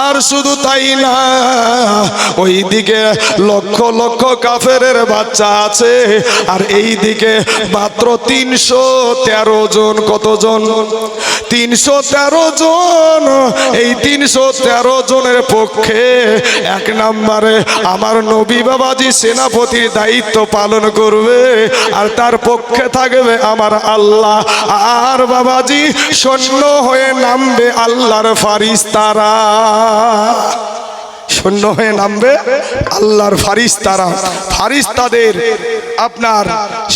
আর শুধু তাই না, ওইদিকে লক্ষ লক্ষ কাফেরের বাচ্চা আছে, আর এই দিকে মাত্র 313 জন। কতজন? 313 জন। এই 313 জনের পক্ষে এক নম্বরে আমার নবী বাবাজি সেনাপতির দায়িত্ব পালন করবে, আর তার পক্ষে থাকবে আমার আল্লাহ। আর বাবাজি সৈন্য হয়ে নামবে আল্লাহর ফারিস্তারা, সৈন্য হয়ে নামবে আল্লাহর ফারিস্তারা। ফারিস্তাদের আপনার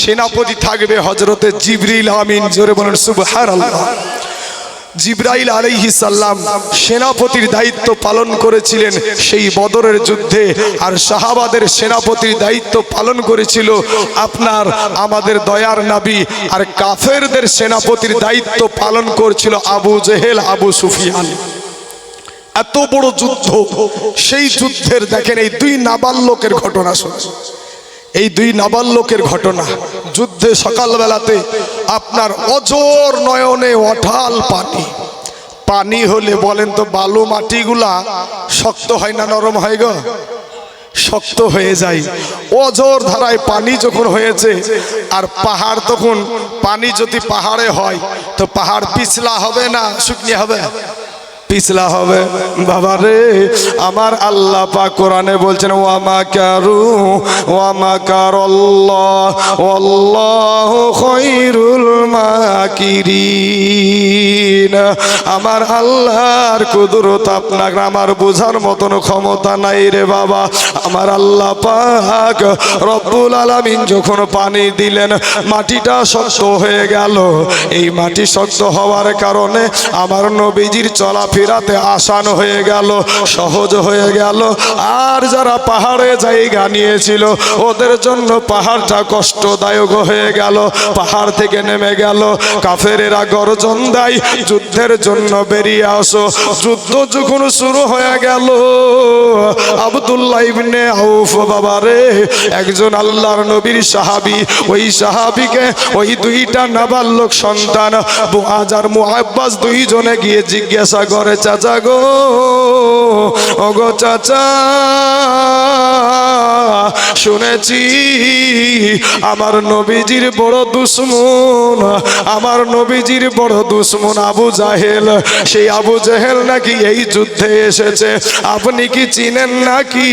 সেনাপতি থাকবে হযরতে জিবরিল আমিন। জোরে বলেন সুবহানাল্লাহ। জিবরাইল আলাইহিস সালাম সেনাপতির দায়িত্ব পালন করেছিলেন সেই বদরের যুদ্ধে, আর সাহাবাদের সেনাপতির দায়িত্ব পালন করেছিল আপনার আমাদের দয়ার নবী, আর কাফেরদের সেনাপতির দায়িত্ব পালন করছিল আবু জেহেল, আবু সুফিয়ান। এত বড় যুদ্ধ, সেই যুদ্ধের দেখেন এই দুই নাবালকের ঘটনা শুনুন। এই দুই নাবালকের ঘটনা। যুদ্ধে সকালবেলাতে আপনার অজর নয়নে অঢাল পানি। পানি হলে বলেন তো বালু মাটিগুলা শক্ত হয় না নরম হয় গো? শক্ত হয়ে যায়। অজর ধারায় পানি যখন হয়েছে, আর পাহাড় তখন পানি যদি পাহাড়ে হয় তো পাহাড় পিছলা হবে না শুকনো হবে? পিছলা হবে। বাবা রে, আমার আল্লাহ পাক কোরআনে বলছেন ওয়া মাকারু ওয়া মাকারাল্লাহ ওয়াল্লাহু খায়রুল মাকিরিন। আমার আল্লাহর কুদরত আপনার আমার বোঝার মতন ক্ষমতা নাই রে বাবা। আমার আল্লাহ পাক রব্বুল আলামিন যখন পানি দিলেন, মাটিটা শক্ত হয়ে গেল। এই মাটি শক্ত হওয়ার কারণে আমার নবীজির চলাফেরাতে আসান হয়ে গেল, সহজ হয়ে গেল। আর যারা পাহাড়ে জায়গা নিয়েছিল ওদের জন্য পাহাড়টা কষ্টদায়ক হয়ে গেল। পাহাড় থেকে নেমে গেল। কাফেরেরা গর্জন দেয় যুদ্ধের জন্য বেরিয়ে আসো। যুদ্ধ যখন শুরু হয়ে গেল, আব্দুল্লাহ ইবনে আউফ বাবা রে, একজন আল্লাহর নবীর সাহাবী, ওই সাহাবীকে ওই দুইটা নাবালক সন্তান মুআজ আর মুআব্বাস দুইজনে গিয়ে জিজ্ঞাসা করে, চাচা গো, ওগো চাচা, শুনেছি আমার নবীজির বড় দুশমন, আমার নবীজির বড় দুশমন আবু জাহেল। সেই আবু জাহেল নাকি এই যুদ্ধে এসেছে। আপনি কি চিনেন নাকি?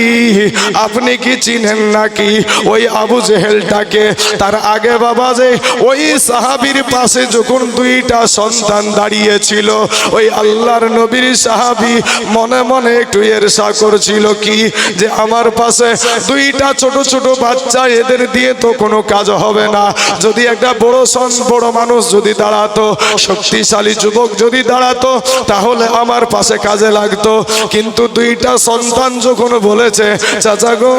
আপনি কি চিনেন নাকি ওই আবু জাহেলটাকে? তার আগে বাবা যে ওই সাহাবীর পাশে যখন দুইটা সন্তান দাঁড়িয়েছিল, ওই আল্লাহর নবীর সাহাবী মনে মনে একটু ঈর্ষা করছিল কি, যে আমার পাশে দুইটা ছোট ছোট বাচ্চা, এদের দিয়ে তো কোনো কাজ হবে না। যদি একটা বড় মানুষ যদি দাঁড়াতো, শক্তিশালী যুবক যদি দাঁড়াতো, তাহলে আমার পাশে কাজে লাগতো। কিন্তু দুইটা সন্তান যখন বলেছে, চাচা গো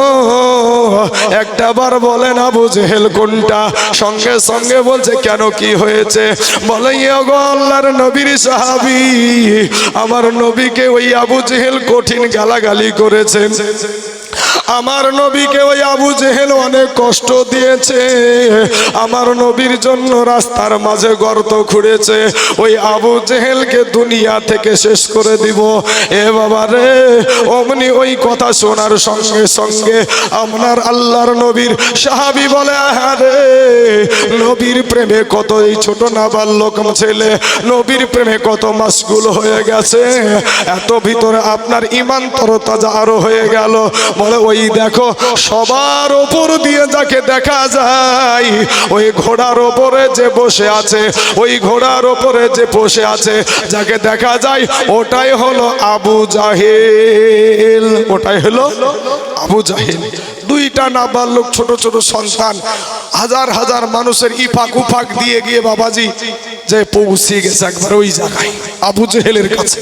একটা বার বলেন আবু জেহেল কোনটা? সঙ্গে সঙ্গে বলছে, কেন কি হয়েছে? বলে গো আল্লাহর নবীর সাহাবী, আমার নবীকে ওই আবু জেহেল কঠিন গালাগালি করেছেন। আমার নবীকে ওই আবু জেহেল অনেক কষ্ট দিয়েছে। আমার নবীর জন্য রাস্তার মাঝে গর্ত খুঁড়েছে। ওই আবু জেহেলকে দুনিয়া থেকে শেষ করে দিব। এ বাবা রে, অমনি ওই কথা শোনার সঙ্গে সঙ্গে আপনার আল্লাহর নবীর সাহাবী বলে, আহারে, নবীর প্রেমে কত এই ছোট নাবালক ছেলে নবীর প্রেমে কত মাশগুল হয়ে গেছে। এত ভিতরে আপনার ঈমান তরতাজা আরো হয়ে গেল। বলে ওই দেখো, সবার উপর দিয়ে যাকে দেখা যায়, ওই ঘোড়ার উপরে যে বসে আছে, ওই ঘোড়ার উপরে যে বসে আছে যাকে দেখা যায়, ওটাই হলো আবু জাহেল। ওটাই হলো আবু জাহেল। দুইটা নাবালক ছোট ছোট সন্তান হাজার হাজার মানুষের ইফাক উফাক দিয়ে গিয়ে বাবাজি যে পৌঁছে গেছে একবার ওই জায়গায় আবু জেহেলের কাছে।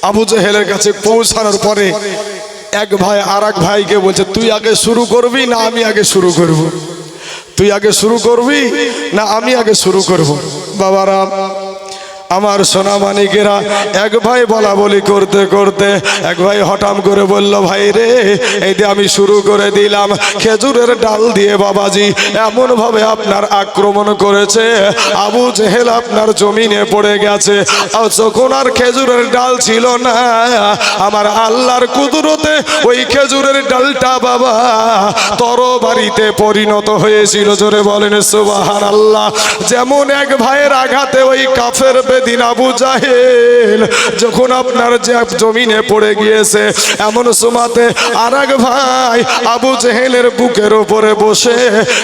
আবু জেহেলের কাছে পৌঁছানোর পরে এক ভাই আর এক ভাইকে বলছে, তুই আগে শুরু করবি না আমি আগে শুরু করব? তুই আগে শুরু করবি না আমি আগে শুরু করব? বাবারা, আমার সোনা মানিকেরা, এক ভাই বলা বলি করতে করতে এক ভাই হঠাৎ করে বলল, ভাই রে, এই যে আমি শুরু করে দিলাম, খেজুরের ডাল দিয়ে বাবাজি এমন ভাবে আপনার আক্রমণ করেছে, আবু জেহেল আপনার জমিনে পড়ে গেছে। আর যখন আর খেজুরের ডাল ছিল না, আমার আল্লাহর কুদরতে ওই খেজুরের ডালটা বাবা তরবারিতে পরিণত হয়েছিল। জোরে বলেন সুবহানাল্লাহ। যেমন এক ভাইয়ের আঘাতে ওই কাফের বেদিন আবু জাহেল যখন আপনার জমিনে পড়ে গিয়েছে, এমন সময়তে আর এক ভাই আবু জেহেলের বুকের উপরে বসে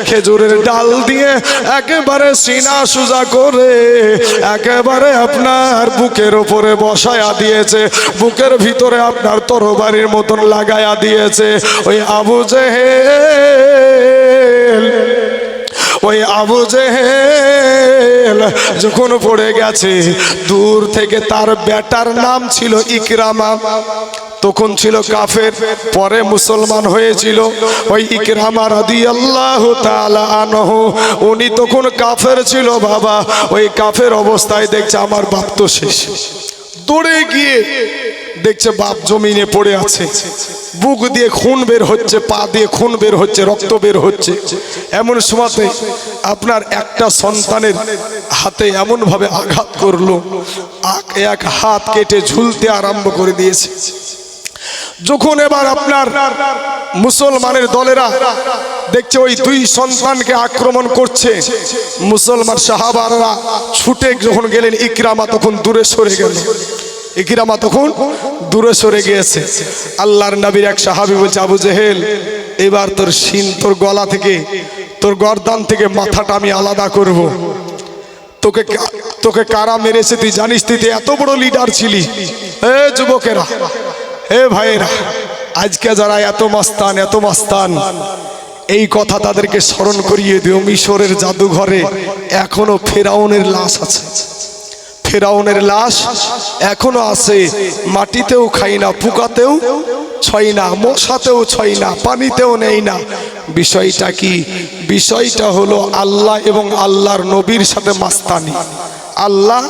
খেজুরের ডাল দিয়ে একেবারে সিনা সোজা করে একেবারে আপনার বুকের উপরে বসায়া দিয়েছে, বুকের ভিতরে আপনার তরবারির মতন লাগায়া দিয়েছে। ওই আবু জেহেল যখন পড়ে গেছে, দূর থেকে তার বেটার নাম ছিল ইকরামা, তখন ছিল কাফের, পরে মুসলমান হয়েছিল। ওই ইকরামা রাদিয়াল্লাহু তাআলা আনহু, উনি তখন কাফের ছিল বাবা। ওই কাফের অবস্থায় দেখছে আমার বাপ তো শেষ, দৌড়ে গিয়ে দেখছে বাপ জমিনে পড়ে আছে, বুক দিয়ে খুন বের হচ্ছে, পা দিয়ে খুন বের হচ্ছে, রক্ত বের হচ্ছে। এমন সময়তে আপনার একটা সন্তানের হাতে এমন ভাবে আঘাত করলো, এক হাত কেটে ঝুলতে আরম্ভ করে দিয়েছে। যখন এবার আপনার মুসলমানের দলেরা দেখছে ওই দুই সন্তানকে আক্রমণ করছে, মুসলমান সাহাবারা ছুটে যখন গেলেন, ইকরামা তখন দূরে সরে গেল। ইকরামা তখন দূরে সরে গিয়েছে। আল্লাহর নবীর এক সাহাবী বলছে, আবু জেহেল, এবার তোর শিন, তোর গলা থেকে, তোর গর্দান থেকে মাথাটা আমি আলাদা করব। তোকে কারা মেরেছে তুই জানিস? তুই এত বড় লিডার ছিলি। এ যুবকেরা, এ ভাইয়েরা, আজকে যারা এত মাস্তান, এই কথা তাদেরকে স্মরণ করিয়ে দিও। মিশরের জাদুঘরে এখনো ফেরাউনের লাশ আছে, ফেরাউনের লাশ এখনো আছে। মাটিতেও খাই না, পোকাতেও ছয় না, মশাতেও ছয় না, পানিতেও নেই না। বিষয়টা কি? বিষয়টা হলো আল্লাহ এবং আল্লাহর নবীর সাথে মাস্তানি, আল্লাহ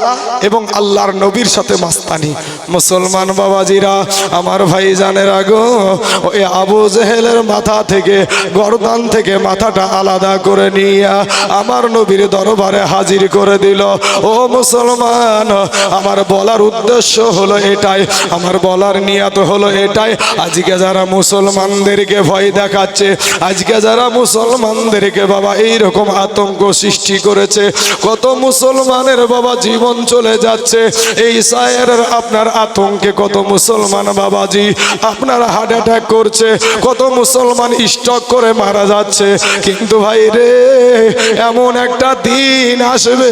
এবং আল্লাহর নবীর সাথে মাস্তানি। মুসলমান বাবাজিরা, আমার ভাই জানেরা গো, ওই আবু জেহেলের মাথা থেকে, গর্দান থেকে মাথাটা আলাদা করে নিয়ে আমার নবীর দরবারে হাজির করে দিল। ও মুসলমান, আমার বলার উদ্দেশ্য হলো এটাই, আমার বলার নিয়ত হলো এটাই। আজকে যারা মুসলমানদেরকে ভয় দেখাচ্ছে, আজকে যারা মুসলমানদেরকে বাবা এইরকম আতঙ্ক সৃষ্টি করেছে, কত মুসলমানের বাবা জীবন চলে যাচ্ছে এই সায়ের আপনার আতঙ্কে। কত মুসলমান বাবাজি আপনার হার্ট অ্যাটাক করছে, কত মুসলমান স্ট্রোক করে মারা যাচ্ছে। কিন্তু ভাই রে, এমন একটা দিন আসবে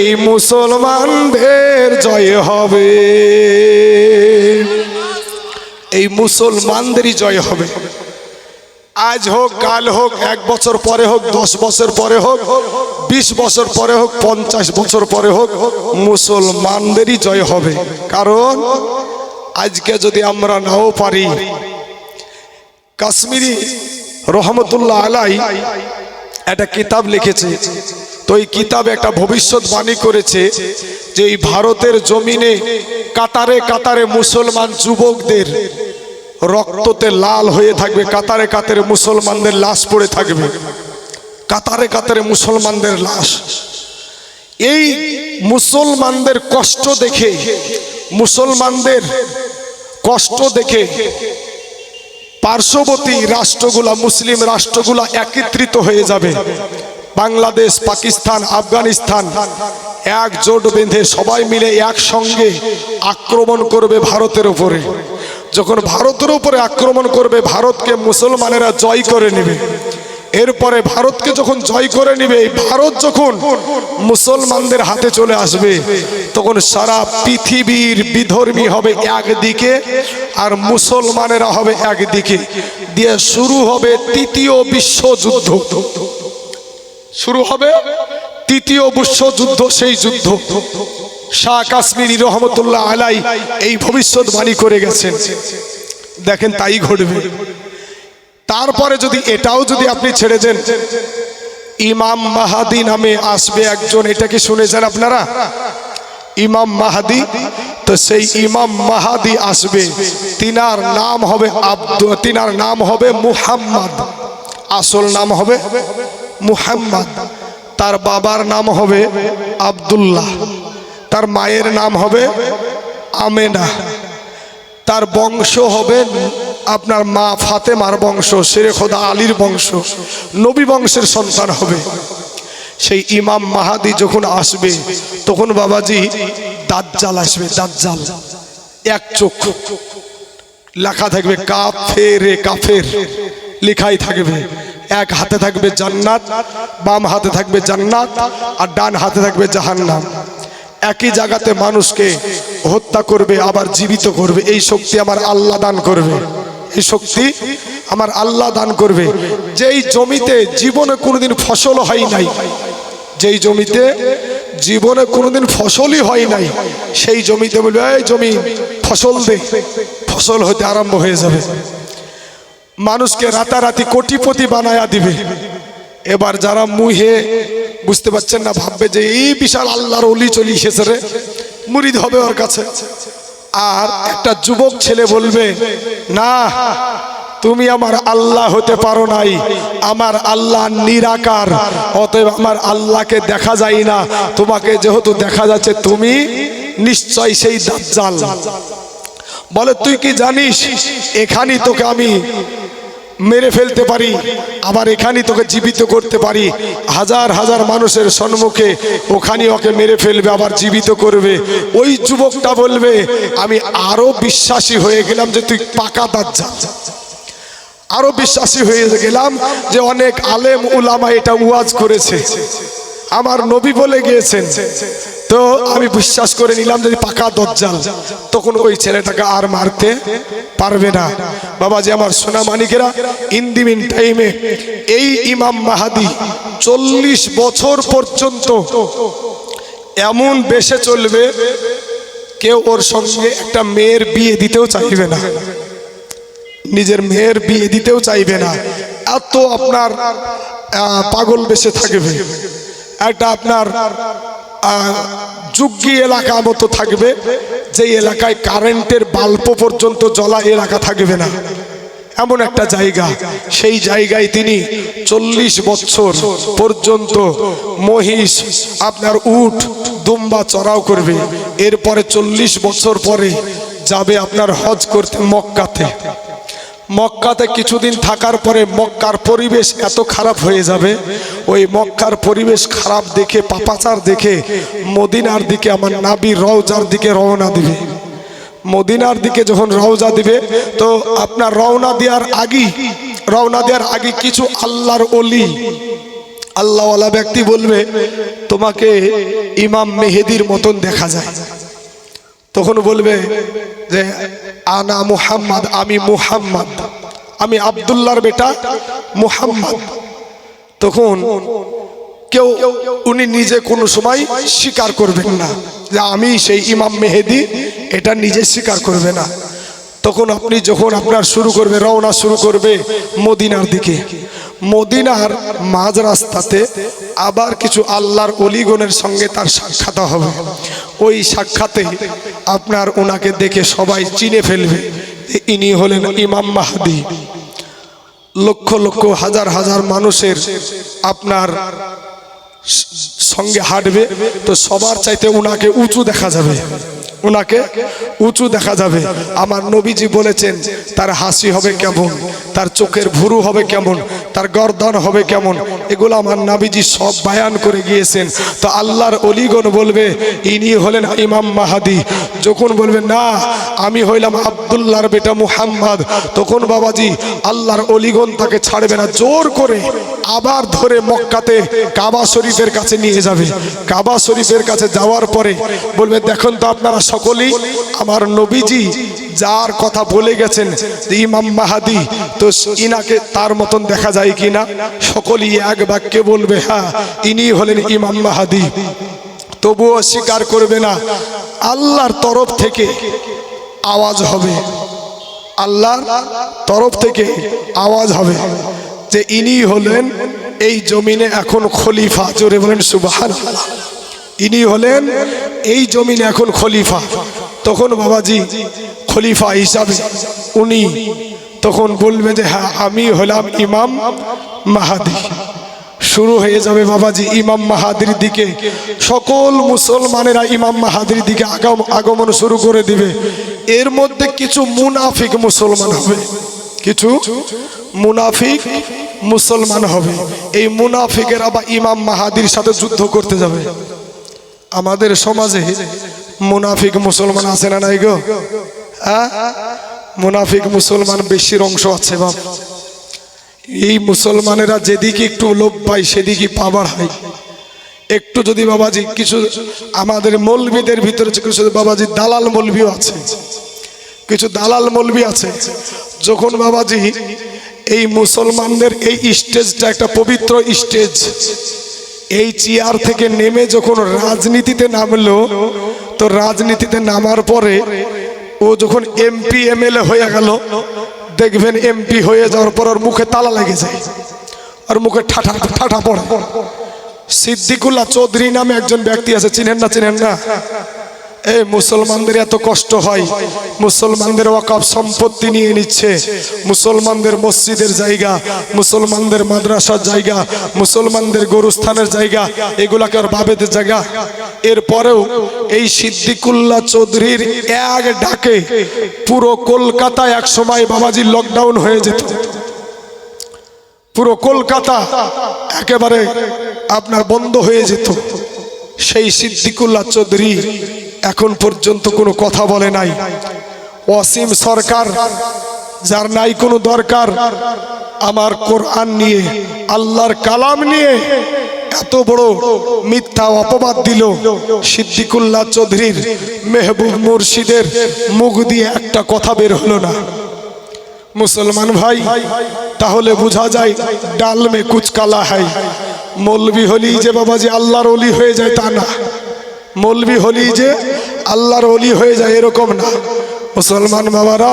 এই মুসলমানদের জয় হবে, এই মুসলমানদেরই জয় হবে। আজ হোক, কাল হোক, 1 বছর পরে হোক, 10 বছর পরে হোক, 20 বছর পরে হোক, 50 বছর পরে হোক, মুসলমানদেরই জয় হবে। কারণ আজকে যদি আমরা নাও পারি, কাশ্মীরি রহমতুল্লাহ আলাই একটা কিতাব লিখেছে, তো এই কিতাবে একটা ভবিষ্যৎবাণী করেছে যে এই ভারতের জমিনে কাতারে কাতারে মুসলমান যুবকদের রক্ততে লাল হয়ে থাকবে, কাতারে কাতারে মুসলমানদের লাশ পড়ে থাকবে, কাতারে কাতারে মুসলমানদের লাশ। এই মুসলমানদের কষ্ট দেখে, মুসলমানদের কষ্ট দেখে পার্শ্ববর্তী রাষ্ট্রগুলা, মুসলিম রাষ্ট্রগুলা একত্রিত হয়ে যাবে। বাংলাদেশ, পাকিস্তান, আফগানিস্তান একজোট বেঁধে সবাই মিলে একসঙ্গে আক্রমণ করবে ভারতের উপরে। যখন ভারতের উপরে আক্রমণ করবে, ভারতকে মুসলমানেরা জয় করে নেবে। এরপরে ভারতকে যখন জয় করে নেবে, ভারত যখন মুসলমানদের হাতে চলে আসবে, তখন সারা পৃথিবীর বিধর্মী হবে একদিকে আর মুসলমানেরা হবে একদিকে, দিয়ে শুরু হবে ৩য় বিশ্বযুদ্ধ। শুরু হবে ৩য় বিশ্বযুদ্ধ। সেই যুদ্ধ শাহ কাশ্মীরি রহমতুল্লাহ আলাই এই ভবিষ্যৎবাণী করে গেছেন। দেখেন তাই ঘটবে। তারপরে যদি এটাও যদি আপনি ছেড়ে দেন, ইমাম মাহাদি নামে আসবে একজন, এটা কি শুনেছেন আপনারা? ইমাম মাহাদি। তো সেই ইমাম মাহাদি আসবে, তিনার নাম হবে মুহাম্মদ। আসল নাম হবে মুহাম্মদ। তার বাবার নাম হবে আব্দুল্লাহ, তার মায়ের নাম হবে আমেনা। তার বংশ হবে আপনার মা ফাতেমার বংশ, শেরে খোদা আলীর বংশ, নবী বংশের সন্তান হবে। সেই ইমাম মাহাদি যখন আসবে তখন বাবাজি দাজ্জাল আসবে। দাজ্জাল এক চোখ, লেখা থাকবে কাফেরে কাফের, লেখাই থাকবে। এক হাতে থাকবে জান্নাত, বাম হাতে থাকবে জান্নাত, আর ডান হাতে থাকবে জাহান্নাম। একই জায়গাতে মানুষকে হত্যা করবে আবার জীবিত করবে। এই শক্তি আমার আল্লাহ দান করবে, এই শক্তি আমার আল্লাহ দান করবে। যেই জমিতে জীবনে কোনোদিন ফসল হয় নাই, যেই জমিতে জীবনে কোনোদিন ফসলই হয় নাই, সেই জমিতে বলবে এই জমি ফসল দে, ফসল হতে আরম্ভ হয়ে যাবে। মানুষকে রাতারাতি কোটিপতি বানায়া দিবে। এবার যারা মুহে বুঝতে পারছেন না, ভাববে যে এই বিশাল আল্লাহর ওলি চলি এসেছে রে, মুরিদ হবে ওর কাছে। আর একটা যুবক ছেলে বলবে না, তুমি আমার আল্লাহ হতে পারো নাই, আমার আল্লাহ নিরাকার, অতএব আমার আল্লাহকে দেখা যায় না, তোমাকে যেহেতু দেখা যাচ্ছে তুমি নিশ্চয় সেই দাজ্জাল। বলে তুই কি জানিস এখানেই তোকে আমি মেরে ফেলতে পারি, আবার এখানেই তোকে জীবিত করতে পারি। হাজার হাজার মানুষের সম্মুখে ওখানে ওকে মেরে ফেলবে, আবার জীবিত করবে। ওই যুবকটা বলবে আমি আরো বিশ্বাসী হয়ে গেলাম যে তুই পাকা দাজ্জাল, আরো বিশ্বাসী হয়ে গেলাম যে অনেক আলেম উলামা এটা ওয়াজ করেছে, আমার নবী বলে গিয়েছেন, তো আমি বিশ্বাস করে নিলাম যে পাকা দাজ্জাল। তখন ওই ছেলেটাকে আর মারতে পারবে না। বাবাজি আমার সোনা মানিকেরা, ইন দি মিন টাইমে এই ইমাম মাহাদি 40 বছর পর্যন্ত এমন বেশে চলবে, কেউ ওর সঙ্গে একটা মেয়ের বিয়ে দিতেও চাইবে না, নিজের মেয়ের বিয়ে দিতেও চাইবে না। এত আপনার পাগল বেশে থাকবে। একটা আপনার যুগ্গি এলাকা মতো থাকবে, যে এলাকায় কারেন্টের বাল্ব পর্যন্ত জ্বলা এলাকা থাকবে না, এমন একটা জায়গা। সেই জায়গায় তিনি 40 বছর পর্যন্ত মহিষ, আপনার উট, দুম্বা চড়াও করবে। এরপরে 40 বছর পরে যাবে আপনার হজ করতে মক্কাতে। মক্কাতে কিছুদিন থাকার পরে মক্কার পরিবেশ এত খারাপ হয়ে যাবে, ওই মক্কার পরিবেশ খারাপ দেখে, পাপাচার দেখে মদিনার দিকে, আমার নাবির রওজার দিকে রওনা দিবে। মদিনার দিকে যখন রওজা দিবে, তো আপনার রওনা দেওয়ার আগে কিছু আল্লাহর ওলি, আল্লাহওয়ালা ব্যক্তি বলবে তোমাকে ইমাম মেহেদির মতন দেখা যায়। তখন বলবে যে আনা মুহাম্মদ, আমি মুহাম্মদ, আমি আব্দুল্লাহর বেটা মুহাম্মদ। তখন কেউ উনি নিজে কোনো সময় স্বীকার করবেন না যে আমি সেই ইমাম মেহেদি, এটা নিজে স্বীকার করবে না। তখন আপনি যখন আপনার শুরু করবে, রওনা শুরু করবে মদিনার দিকে, মদিনার মাঝ রাস্তাতে আবার কিছু আল্লাহর ওলিগণের সঙ্গে তার সাক্ষাৎ হবে। ওই সাক্ষাতে আপনার ওনাকে দেখে সবাই চিনে ফেলবে, ইনি হলেন ইমাম মাহাদি। লক্ষ লক্ষ হাজার হাজার মানুষের আপনার সঙ্গে হাঁটবে, তো সবার চাইতে ওনাকে উঁচু দেখা যাবে, ওনাকে উঁচু দেখা যাবে। আমার নবীজি বলেছেন তার হাসি হবে কেমন, তার চোখের ভুরু হবে কেমন, তার গর্দন হবে কেমন, এগুলো আমার নবীজি সব বয়ান করে গিয়েছেন। তো আল্লাহর ওলিগণ বলবে ইনি হলেন ইমাম মাহাদি। যখন বলবে না আমি হইলাম আব্দুল্লাহর বেটা মুহাম্মদ, তখন বাবাজি আল্লাহর ওলিগণ তাকে ছাড়বে না, জোর করে আবার ধরে মক্কাতে কাবা শরীফের কাছে নিয়ে যাবে। কাবা শরীফের কাছে যাওয়ার পরে বলবে দেখুন তো আপনারা সকলেই আমার নবীজি যার কথা বলে গেছেন যে ইমাম মাহাদি, তো ইনাকে তার মতন দেখা যায় কিনা? সকলেই এক বাক্যে বলবে হ্যাঁ ইনি হলেন ইমাম মাহাদি। তবুও স্বীকার করবে না। আল্লাহর তরফ থেকে আওয়াজ হবে, আল্লাহর তরফ থেকে আওয়াজ হবে যে ইনি হলেন এই জমিনে এখন খলিফা। জোরে বলেন সুবহানাল্লাহ। ইনি হলেন এই জমিনে এখন খলিফা, তখন বাবাজি খলিফা হিসাবে উনি তখন বলবে যে হ্যাঁ আমি হলাম ইমাম মাহাদি। শুরু হয়ে যাবে বাবাজি ইমাম মাহাদির দিকে, সকল মুসলমানেরা ইমাম মাহাদির দিকে আগমন শুরু করে দিবে। এর মধ্যে কিছু মুনাফিক মুসলমান হবে, কিছু মুনাফিক মুসলমান হবে। এই মুনাফিকেরা বা ইমাম মাহাদির সাথে যুদ্ধ করতে যাবে। আমাদের সমাজে মুনাফিক মুসলমান আছে না নাই গো? মুনাফিক মুসলমান বেশির অংশ আছে বাপ। এই মুসলমানেরা যেদিকে একটু লোভ পায় সেদিকে পাবার হয়। একটু যদি বাবাজি কিছু আমাদের মৌলবীদের ভিতরে কিছু বাবাজি দালাল মৌলবীও আছে, কিছু দালাল মৌলবী আছে। যখন বাবাজি এই মুসলমানদের এই স্টেজটা একটা পবিত্র স্টেজ, এই চেয়ার থেকে নেমে যখন রাজনীতিতে নামলো, তো রাজনীতিতে নামার পরে ও যখন এমপি এমএলএ হয়ে গেল, দেখবেন এমপি হয়ে যাওয়ার পর ওর মুখে তালা লেগে যায়, ওর মুখে ঠাঠা ঠাঠা পড়ে। সিদ্দিকুল্লাহ চৌধুরী নামে একজন ব্যক্তি আছে, চিনেন না? চিনেন না? এই মুসলমানদের এত কষ্ট হয়, মুসলমানদের ওয়াকফ সম্পত্তি নিয়ে নিচ্ছে, মুসলমানদের মসজিদের জায়গা, মুসলমানদের মাদ্রাসার জায়গা, মুসলমানদের গরুস্থানের জায়গা, এগুলাকে আর বাবেদের জায়গা। এরপরেও এই সিদ্দিকুল্লাহ চৌধুরীর এক ডাকে পুরো কলকাতায় এক সময় বাবাজি লকডাউন হয়ে যেত। পুরো কলকাতা একেবারে আপনার বন্ধ হয়ে যেত। সেই সিদ্দিকুল্লাহ চৌধুরী এখন পর্যন্ত কোনো কথা বলে নাই। ওয়াসিম সরকার, যার নাই কোনো দরকার, আমার কোরআন নিয়ে, আল্লাহর কালাম নিয়ে এত বড় মিথ্যা অপবাদ দিল। সিদ্দিকুল্লাহ চৌধুরীর মেহবুব মুর্শিদের মুখ দিয়ে একটা কথা বের হলো না। মুসলমান ভাই, তাহলে বোঝা যায় ডাল মে কুচ কালা হয়। মৌলবি হলি যে বাবাজি আল্লাহর ওলি হয়ে যায় তা না, মৌলবি হলি যে আল্লাহর ওলি হয়ে যায় এরকম না। মুসলমান বাবারা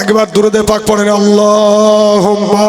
একবার দুরূদে পাক পড়েন, আল্লাহুম্মা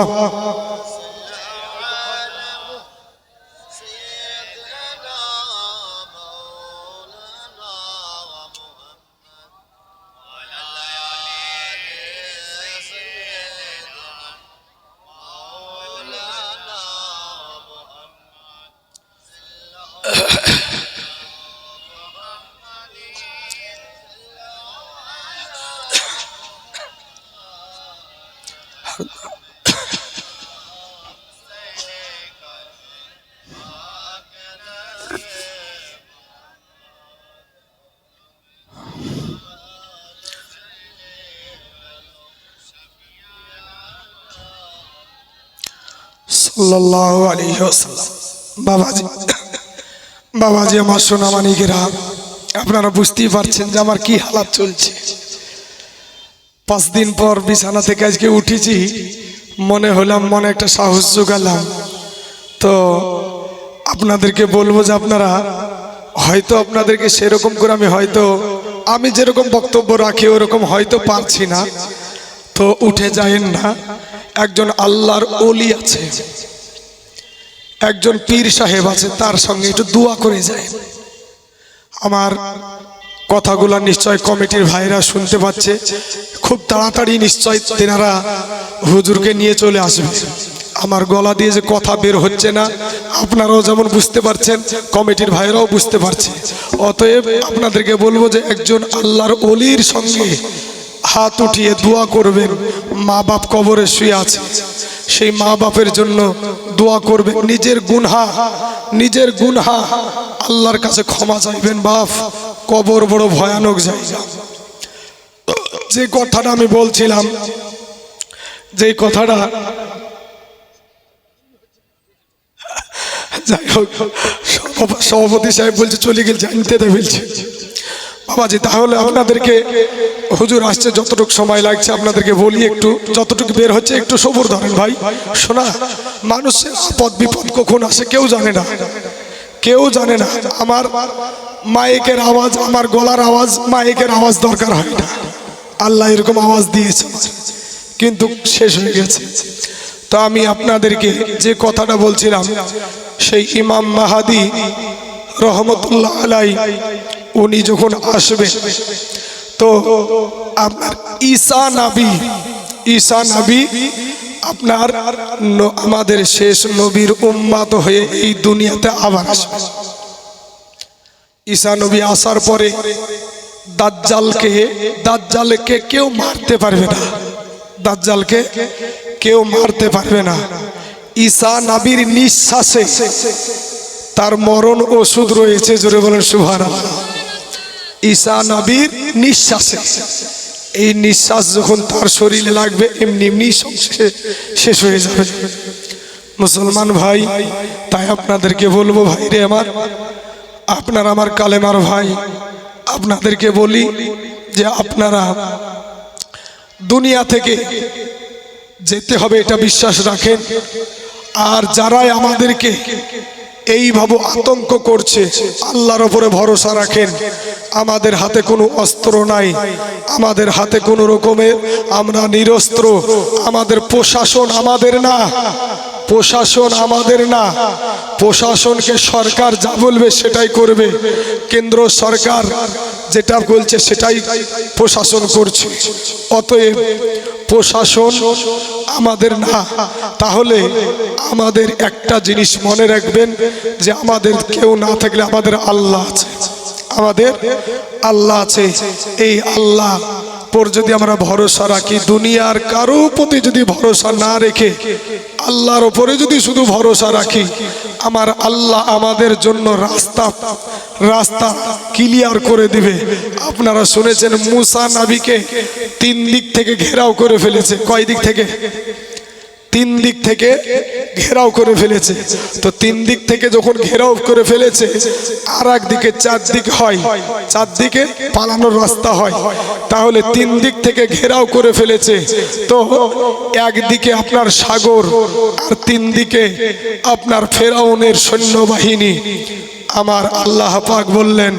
সাল্লাল্লাহু আলাইহি ওয়াসাল্লাম। বাবাজি আমার সোনা মানিকেরা, আপনারা বুঝতেই পারছেন যে আমার কি হালাত চলছে। 5 দিন পর বিছানা থেকে আজকে উঠেছি, মনে হলাম, মনে একটা সাহস জোগালাম। তো আপনাদেরকে বলবো যে আপনারা হয়তো আপনাদেরকে সেরকম করে আমি যেরকম বক্তব্য রাখি ওরকম হয়তো পারছি না, তো উঠে যায়েন না। একজন আল্লাহর ওলি আছে, একজন পীর সাহেব আছে, তার সঙ্গে একটু দোয়া করে যায়। আমার কথাগুলো নিশ্চয় কমিটির ভাইরা শুনতে পাচ্ছে, খুব তাড়াতাড়ি নিশ্চয় তেনারা হুজুরকে নিয়ে চলে আসবে। আমার গলা দিয়ে যে কথা বের হচ্ছে না, আপনারাও যেমন বুঝতে পারছেন, কমিটির ভাইরাও বুঝতে পারছে। অতএব আপনাদেরকে বলবো যে একজন আল্লাহর ওলির সঙ্গে হাত উঠিয়ে দোয়া করবেন। মা বাপ কবরে শুয়ে আছে, সেই মা বাপের জন্য দোয়া করবেন। নিজের গুনহা আল্লাহর কাছে ক্ষমা চাইবেন। বাপ, কবর বড় ভয়ানক জায়গা। যে কথাটা আমি বলছিলাম, যে কথাটা, যাই হোক, সভাপতি সাহেব বলছে চলে গেল, জানতে বলছে। বাবাজি, তাহলে আপনাদেরকে হুজুর আসছে, যতটুকু সময় লাগছে আপনাদেরকে বলি, একটু যতটুকু বের হচ্ছে একটু সবর ধরেন ভাই। শোনা, মানুষের আপদ বিপদ কখন আসে কেউ জানে না, কেউ জানে না। আমার মাইকের আওয়াজ, আমার গলার আওয়াজ, মাইকের আওয়াজ দরকার হয় না। আল্লাহ এরকম আওয়াজ দিয়েছে, কিন্তু শেষ হয়ে গেছে। তো আমি আপনাদেরকে যে কথাটা বলছিলাম, সেই ইমাম মাহাদি রহমতুল্লাহ আলাই উনি যখন আসবেন তো আপনার ঈসা নবী আপনার আমাদের শেষ নবীর উম্মত হয়ে এই দুনিয়াতে আবার আসবে। ঈসা নবী আসার পরে দাজ্জালকে কেউ মারতে পারবে না, দাজ্জালকে কেউ মারতে পারবে না। ঈসা নবীর নিঃশ্বাসে তার মরণ ওষুধ রয়েছে, জোরে বলেন সুবহানাল্লাহ। ঈসা নবীর নিঃশ্বাসে, এই নিঃশ্বাস যখন তার শরীরে লাগবে এমনি এমনি শেষ হয়ে যাবে। মুসলমান ভাই, তাই আপনাদেরকে বলবো, ভাই রে আমার, আপনার আমার কালেমার ভাই, আপনাদেরকে বলি যে আপনারা দুনিয়া থেকে যেতে হবে এটা বিশ্বাস রাখেন। আর যারাই আমাদেরকে এইভাবে আতঙ্ক করছে আল্লাহর উপরে ভরসা রাখেন। আমাদের হাতে কোনো অস্ত্র নাই, আমাদের হাতে কোনো রকমের, আমরা নিরস্ত্র। আমাদের প্রশাসন আমাদের না, প্রশাসন আমাদের না, প্রশাসনকে সরকার যা বলবে সেটাই করবে। কেন্দ্র সরকার যেটা বলছে সেটাই প্রশাসন করছে, অতএব প্রশাসন আমাদের না। তাহলে আমাদের একটা জিনিস মনে রাখবেন যে আমাদের কেউ না থাকলে আমাদের আল্লাহ আছে, আমাদের আল্লাহ আছে। এই আল্লাহ পর যদি আমরা ভরসা রাখি, দুনিয়ার কারো প্রতি যদি ভরসা না রেখে আল্লাহর উপরে যদি শুধু ভরসা রাখি, আমার আল্লাহ আমাদের জন্য রাস্তা ক্লিয়ার করে দিবে। আপনারা শুনেছেন মুসা নবীকে 3 দিক থেকে ঘেরাও করে ফেলেছে। কয় দিক থেকে? 3 দিক থেকে ঘেরাও করে ফেলেছে। তো 3 দিক থেকে যখন ঘেরাও করে ফেলেছে, আর একদিকে 4 দিক হয়, 4 দিকে পালানোর রাস্তা হয়। তাহলে 3 দিক থেকে ঘেরাও করে ফেলেছে, তো একদিকে আপনার সাগর আর 3 দিকে আপনার ফেরাউনের সৈন্যবাহিনী। আমার আল্লাহ পাক বললেন,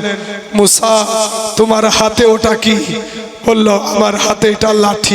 মুসা তোমার হাতে ওটা কি? বলল, আমার হাতে এটা লাঠি।